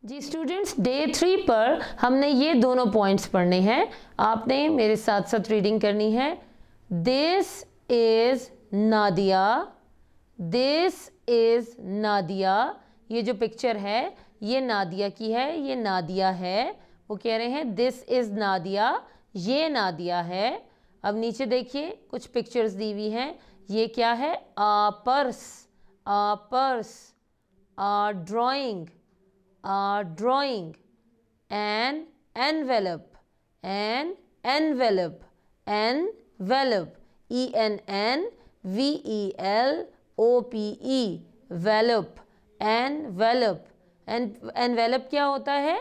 जी students, day 3 पर हमने ये दोनों पॉइंट्स पढ़ने हैं। आपने मेरे साथ साथ रीडिंग करनी है। This is Nadia, this is Nadia. ये जो पिक्चर है ये नादिया की है, ये नादिया है। वो कह रहे हैं दिस इज़ नादिया, ये नादिया है। अब नीचे देखिए कुछ पिक्चर्स दी हुई हैं। ये क्या है? Purse, purse, drawing, drawing, an envelope, an envelope, envelope, envelope, envelope, envelope। envelope क्या होता है?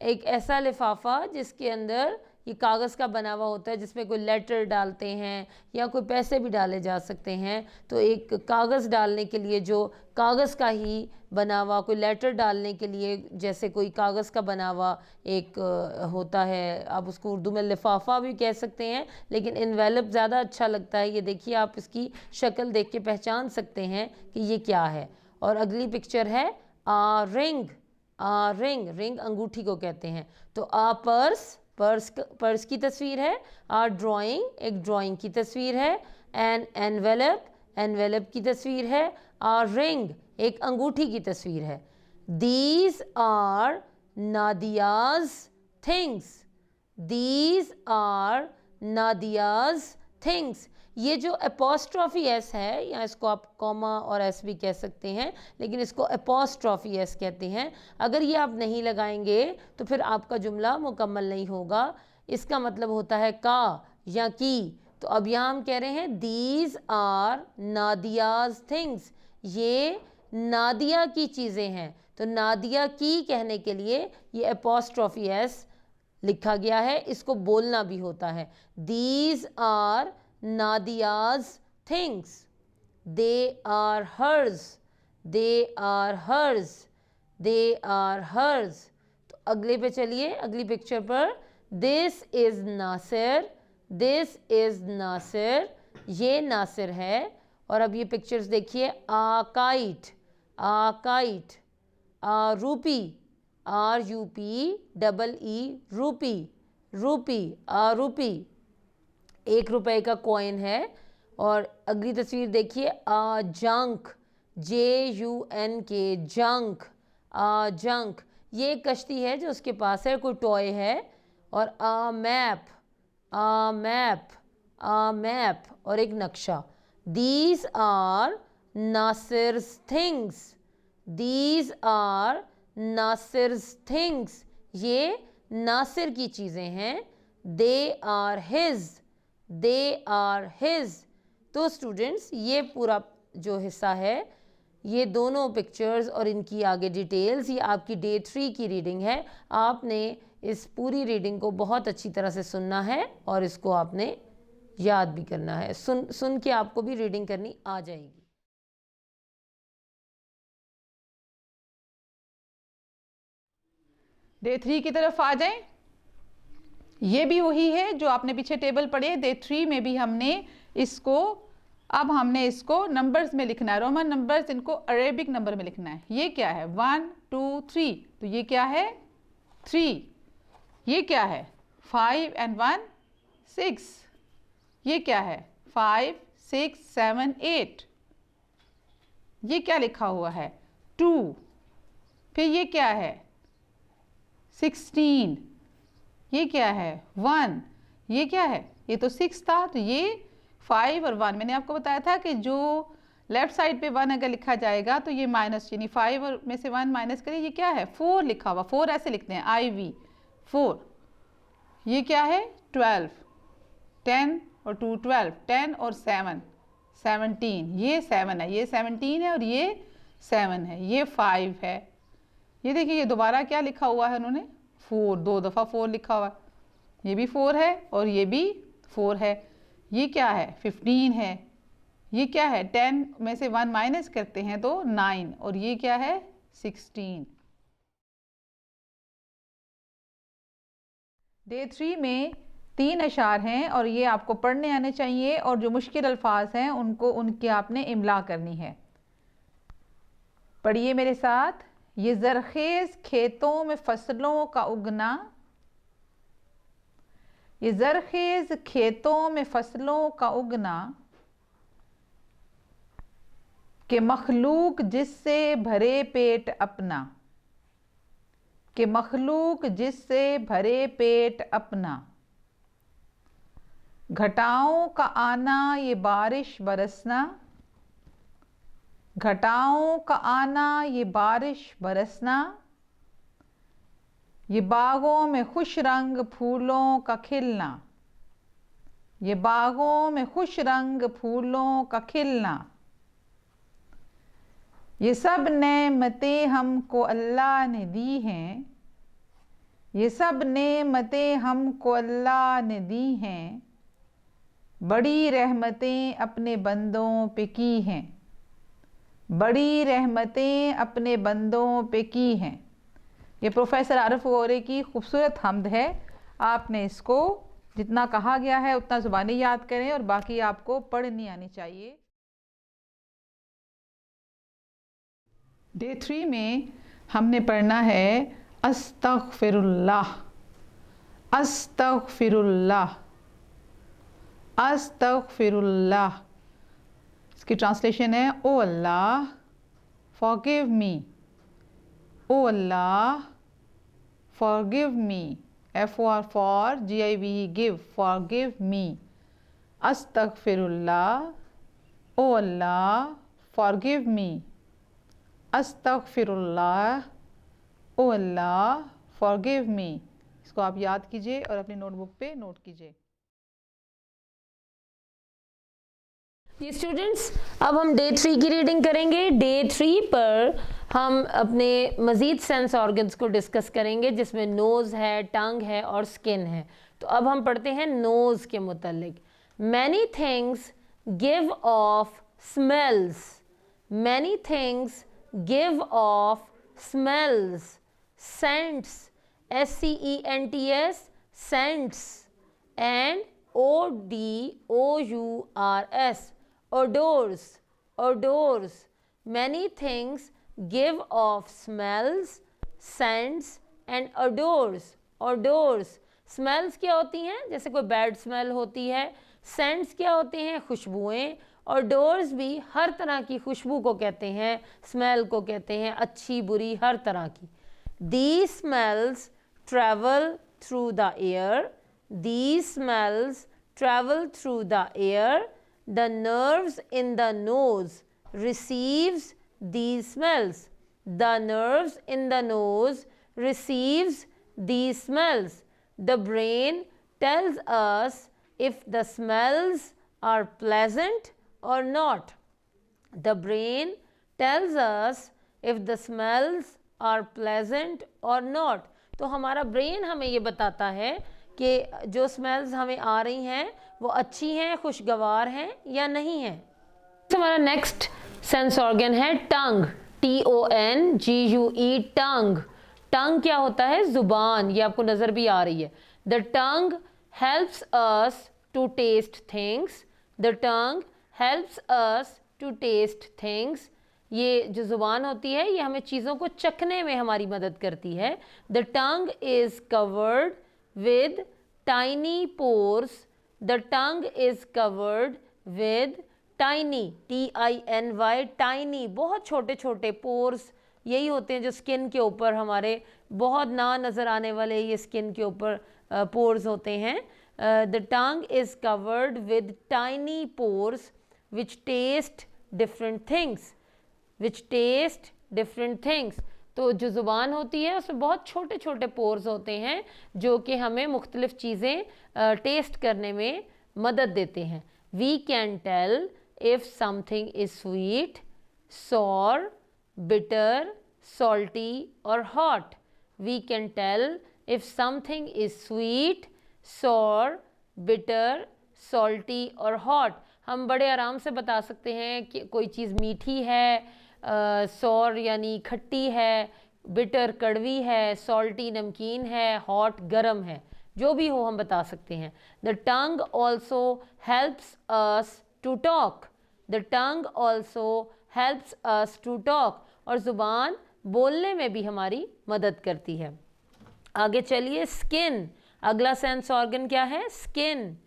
एक ऐसा लिफाफा जिसके अंदर ये कागज़ का बना हुआ होता है, जिसमें कोई लेटर डालते हैं या कोई पैसे भी डाले जा सकते हैं। तो एक कागज़ डालने के लिए जो कागज़ का ही बना हुआ, कोई लेटर डालने के लिए जैसे कोई कागज़ का बना हुआ एक होता है, आप उसको उर्दू में लिफाफा भी कह सकते हैं, लेकिन एनवेलप ज़्यादा अच्छा लगता है। ये देखिए, आप इसकी शक्ल देख के पहचान सकते हैं कि ये क्या है। और अगली पिक्चर है रिंग, रिंग, रिंग अंगूठी को कहते हैं। तो पर्स, पर्स की तस्वीर है। ड्राइंग, एक ड्राइंग की तस्वीर है। एन एनवेलप, एनवेलप की तस्वीर है। रिंग, एक अंगूठी की तस्वीर है। These are Nadia's things, these are Nadia's things. ये जो एपोस्ट्रॉफी एस है, या इसको आप कॉमा और एस भी कह सकते हैं, लेकिन इसको एपोस्ट्रॉफी एस कहते हैं। अगर ये आप नहीं लगाएंगे तो फिर आपका जुमला मुकम्मल नहीं होगा। इसका मतलब होता है का या की। तो अब यहाँ हम कह रहे हैं दीज आर नादियाज थिंग्स, ये नादिया की चीज़ें हैं। तो नादिया की कहने के लिए ये एपोस्ट्रॉफी एस लिखा गया है, इसको बोलना भी होता है। These are Nadia's things, they are hers, they are hers, they are hers. तो अगले पे चलिए, अगली पिक्चर पर। This is Nasir, this is Nasir, ये नासिर है। और अब ये पिक्चर्स देखिए। काइट, काइट, रूपी, RUPEE, रूपी, रूपी, रूपी, 1 रुपए का कॉइन है। और अगली तस्वीर देखिए। जंक, JUNK, जंक, जंक, ये एक कश्ती है जो उसके पास है, कोई टॉय है। और मैप, मैप, मैप, और एक नक्शा। These are Nasir's things, these are Nasir's things, ये नासिर की चीज़ें हैं। They are his, they are his. तो स्टूडेंट्स, ये पूरा जो हिस्सा है, ये दोनों पिक्चर्स और इनकी आगे डिटेल्स, ये आपकी डे 3 की रीडिंग है। आपने इस पूरी रीडिंग को बहुत अच्छी तरह से सुनना है और इसको आपने याद भी करना है। सुन के आपको भी रीडिंग करनी आ जाएगी। डे 3 की तरफ आ जाएं। ये भी वही है जो आपने पीछे टेबल पढ़े। डे 3 में भी हमने इसको, अब हमने इसको नंबर्स में लिखना है, रोमन नंबर्स, इनको अरेबिक नंबर में लिखना है। ये क्या है? 1 2 3, तो ये क्या है? 3। ये क्या है? 5 and 1 6। ये क्या है? 5 6 7 8। ये क्या लिखा हुआ है? 2। फिर ये क्या है? 16। ये क्या है? 1। ये क्या है? ये तो 6 था, तो ये 5 और 1। मैंने आपको बताया था कि जो लेफ्ट साइड पे 1 अगर लिखा जाएगा तो ये माइनस, यानी 5 और में से 1 माइनस करिए। ये क्या है? 4 लिखा हुआ। 4 ऐसे लिखते हैं, IV 4। ये क्या है? 12। 10 और 2 12, 10 और 7 17। ये 7 है, ये 17 है, और ये 7 है, ये 5 है। ये देखिए, ये दोबारा क्या लिखा हुआ है उन्होंने? 4, 2 दफ़ा 4 लिखा हुआ। ये भी 4 है और ये भी 4 है। ये क्या है? 15 है। ये क्या है? 10 में से 1 माइनस करते हैं तो 9, और ये क्या है? 16। डे 3 में 3 अशार हैं और ये आपको पढ़ने आने चाहिए, और जो मुश्किल अल्फाज हैं उनको, उनकी आपने इमला करनी है। पढ़िए मेरे साथ। ये ज़रख़ेज़ खेतों में फसलों का उगना, ये ज़रख़ेज़ खेतों में फसलों का उगना, कि मखलूक जिससे भरे पेट अपना, कि मखलूक जिससे भरे पेट अपना। घटाओं का आना ये बारिश बरसना, घटाओं का आना ये बारिश बरसना, ये बागों में खुश रंग फूलों का खिलना, ये बागों में खुश रंग फूलों का खिलना। ये सब नेमतें हमको अल्लाह ने दी हैं, ये सब नेमतें हमको अल्लाह ने दी हैं, बड़ी रहमतें अपने बंदों पे की हैं, बड़ी रहमतें अपने बंदों पे की हैं। ये प्रोफेसर आरिफ गौरी की खूबसूरत हम्द है। आपने इसको जितना कहा गया है उतना ज़ुबानी याद करें और बाकी आपको पढ़नी आनी चाहिए। डे 3 में हमने पढ़ना है अस्तग़फिरुल्लाह, अस्तग़फिरुल्लाह, अस्तग़फिरुल्लाह। इसकी ट्रांसलेशन है O Allah forgive me, O Allah forgive me, FOR GIVE give, forgive me. अस्तग़फिरुल्लाह, ओ अल्लाह फॉरगिव मी, अस्तग़फिरुल्लाह, ओ अल्लाह फॉरगिव मी। इसको आप याद कीजिए और अपनी नोटबुक पे नोट कीजिए। ये स्टूडेंट्स, अब हम डे 3 की रीडिंग करेंगे। डे 3 पर हम अपने मज़ीद सेंस ऑर्गन्स को डिस्कस करेंगे, जिसमें नोज़ है, टंग है और स्किन है। तो अब हम पढ़ते हैं नोज़ के मुतालिक। Many things give off smells, many things give off smells, scents, SCENTS, scents, and ODOURS, odors, odors. Many things give off smells, scents and odors, odors. Smells क्या होती हैं? जैसे कोई बैड स्मेल होती है। सेंट्स क्या होते हैं? खुशबुएं। और डोर्स भी हर तरह की खुशबू को कहते हैं, स्मेल को कहते हैं, अच्छी बुरी हर तरह की। These smells travel through the air, these smells travel through the air. The nerves in the nose receives these smells, the nerves in the nose receives these smells. The brain tells us if the smells are pleasant or not. The brain tells us if the smells are pleasant or not. तो हमारा brain हमें ये बताता है कि जो smells हमें आ रही हैं वो अच्छी हैं, खुशगवार हैं या नहीं हैं। हमारा नेक्स्ट सेंस ऑर्गन है टंग, TONGUE, टंग। टंग क्या होता है? ज़ुबान। ये आपको नज़र भी आ रही है। The tongue helps us to taste things, the tongue helps us to taste things. ये जो ज़ुबान होती है ये हमें चीज़ों को चखने में हमारी मदद करती है। The tongue is covered with tiny pores, the tongue is covered with tiny, TINY, tiny, बहुत छोटे छोटे pores यही होते हैं जो स्किन के ऊपर हमारे बहुत ना नज़र आने वाले ये स्किन के ऊपर pores होते हैं। The tongue is covered with tiny pores which taste different things, which taste different things. तो जो ज़ुबान होती है उसमें बहुत छोटे छोटे पोर्स होते हैं जो कि हमें मुख्तलिफ़ चीज़ें टेस्ट करने में मदद देते हैं। We can tell if something is sweet, sour, bitter, salty और hot. We can tell if something is sweet, sour, bitter, salty और हॉट। हम बड़े आराम से बता सकते हैं कि कोई चीज़ मीठी है, सॉर यानी खट्टी है, बिटर कड़वी है, सॉल्टी नमकीन है, हॉट गरम है, जो भी हो हम बता सकते हैं। The tongue also helps us to talk, the tongue also helps us to talk. और ज़ुबान बोलने में भी हमारी मदद करती है। आगे चलिए, स्किन, अगला सेंस ऑर्गन क्या है? Skin.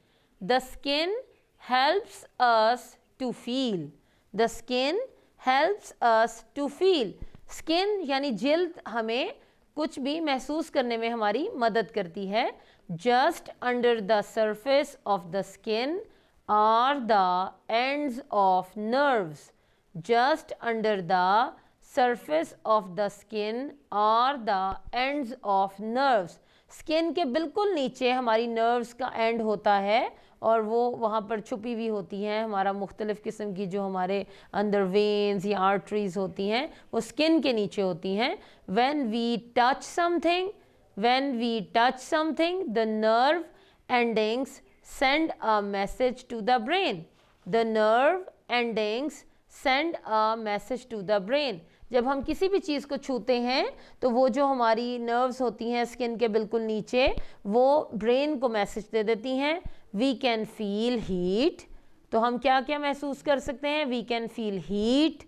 The skin helps us to feel. The skin helps us to feel. Skin यानी जिल्द हमें कुछ भी महसूस करने में हमारी मदद करती है। Just under the surface of the skin are the ends of nerves. Just under the surface of the skin are the ends of nerves। Skin के बिल्कुल नीचे हमारी नर्व्स का एंड होता है और वो वहाँ पर छुपी हुई होती हैं। हमारा मुख्तलिफ़ किस्म की जो हमारे अंदर वेन्स या आर्टरीज होती हैं वो स्किन के नीचे होती हैं। when we touch something the nerve endings send a message to the brain। the nerve endings send a message to the brain। जब हम किसी भी चीज़ को छूते हैं तो वो जो हमारी नर्व्स होती हैं स्किन के बिल्कुल नीचे वो ब्रेन को मैसेज दे देती हैं। वी कैन फील हीट, तो हम क्या क्या महसूस कर सकते हैं? We can feel heat,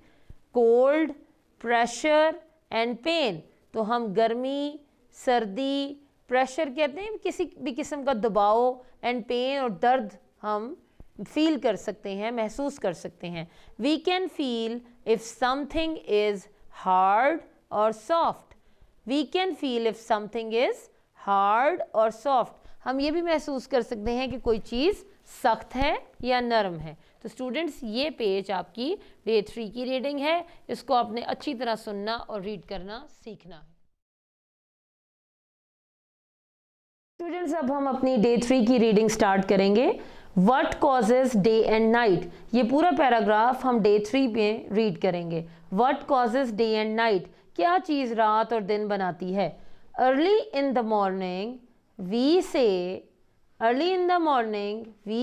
cold, pressure and pain. तो हम गर्मी, सर्दी, प्रेशर कहते हैं किसी भी किस्म का दबाव, एंड पेन और दर्द हम फील कर सकते हैं, महसूस कर सकते हैं। We can feel if something is hard और soft. We can feel if something is hard और सॉफ्ट। हम ये भी महसूस कर सकते हैं कि कोई चीज़ सख्त है या नरम है। तो स्टूडेंट्स, ये पेज आपकी डे 3 की रीडिंग है। इसको आपने अच्छी तरह सुनना और रीड करना सीखना है। स्टूडेंट्स, अब हम अपनी डे 3 की रीडिंग स्टार्ट करेंगे। What causes day and night? ये पूरा पैराग्राफ हम डे 3 में रीड करेंगे। What causes day and night? क्या चीज़ रात और दिन बनाती है? Early in the morning we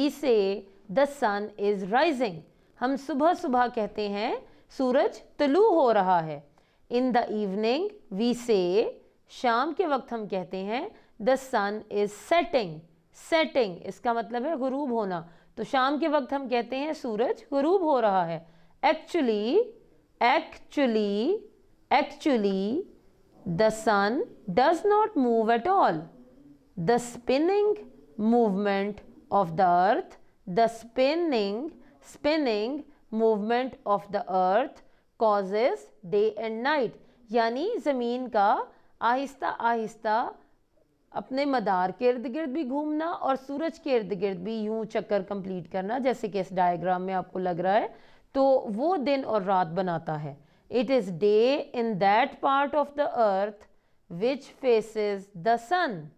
say the sun is rising। हम सुबह सुबह कहते हैं सूरज तुलू हो रहा है। In the evening we say, शाम के वक्त हम कहते हैं the sun is setting। Setting इसका मतलब है गुरूब होना, तो शाम के वक्त हम कहते हैं सूरज गुरूब हो रहा है। Actually the sun does not move at all. The spinning movement of the earth, the spinning movement of the earth causes day and night. यानी ज़मीन का आहिस्ता आहिस्ता अपने मदार के इर्द गिर्द भी घूमना और सूरज के इर्द गिर्द भी यूं चक्कर कंप्लीट करना, जैसे कि इस डायग्राम में आपको लग रहा है, तो वो दिन और रात बनाता है। It is day in that part of the earth which faces the sun.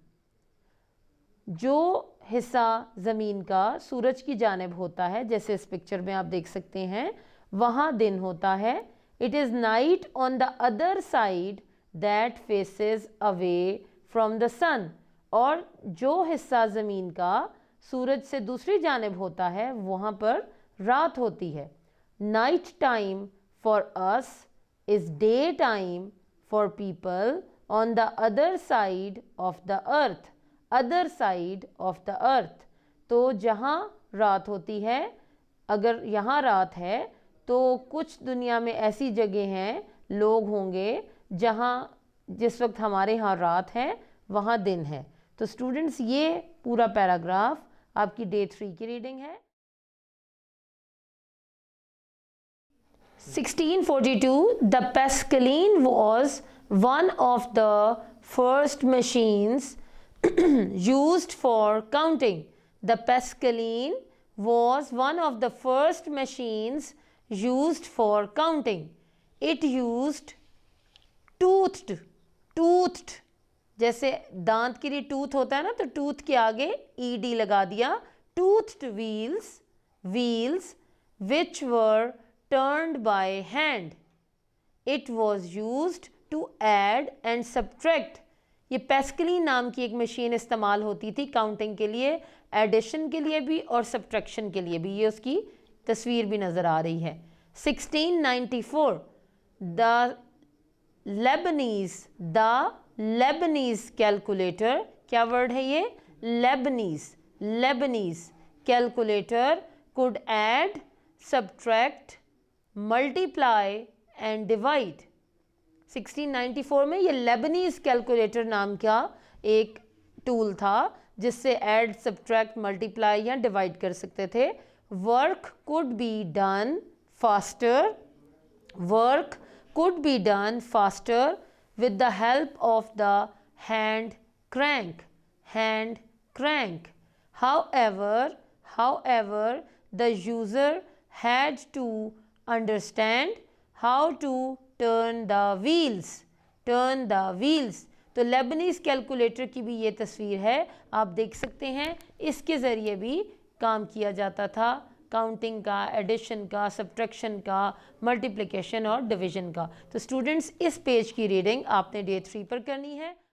जो हिस्सा ज़मीन का सूरज की जानिब होता है, जैसे इस पिक्चर में आप देख सकते हैं, वहाँ दिन होता है। It is night on the other side that faces away from the sun. और जो हिस्सा ज़मीन का सूरज से दूसरी जानिब होता है वहाँ पर रात होती है। Night time for us is day time for people on the other side of the earth. Other side of the अर्थ, तो जहाँ रात होती है, अगर यहाँ रात है तो कुछ दुनिया में ऐसी जगह हैं, लोग होंगे जहाँ जिस वक्त हमारे यहाँ रात है वहाँ दिन है। तो स्टूडेंट्स, ये पूरा पैराग्राफ आपकी डे 3 की रीडिंग है। 1642, the Pascaline was one of the first machines used for counting. The Pascaline was one of the first machines used for counting. It used toothed, जैसे दांत के लिए टूथ होता है ना, तो टूथ के आगे ed लगा दिया। toothed wheels which were turned by hand. It was used to add and subtract. ये पैस्कलिन नाम की एक मशीन इस्तेमाल होती थी काउंटिंग के लिए, एडिशन के लिए भी और सब्ट्रैक्शन के लिए भी। ये उसकी तस्वीर भी नज़र आ रही है। 1694, द लेबनीज कैलकुलेटर, क्या वर्ड है ये? Lebanese calculator could add, subtract, multiply and divide. 1694 में ये लेबनीज कैलकुलेटर नाम का एक टूल था जिससे ऐड, सब्ट्रैक्ट, मल्टीप्लाई या डिवाइड कर सकते थे। Work could be done faster, work could be done faster with the help of the hand crank. However, the user had to understand how to turn the wheels. तो Lebanese calculator की भी ये तस्वीर है, आप देख सकते हैं। इसके ज़रिए भी काम किया जाता था, काउंटिंग का, एडिशन का, सब्ट्रैक्शन का, मल्टीप्लिकेशन और डिवीजन का। तो स्टूडेंट्स, इस पेज की रीडिंग आपने डे 3 पर करनी है।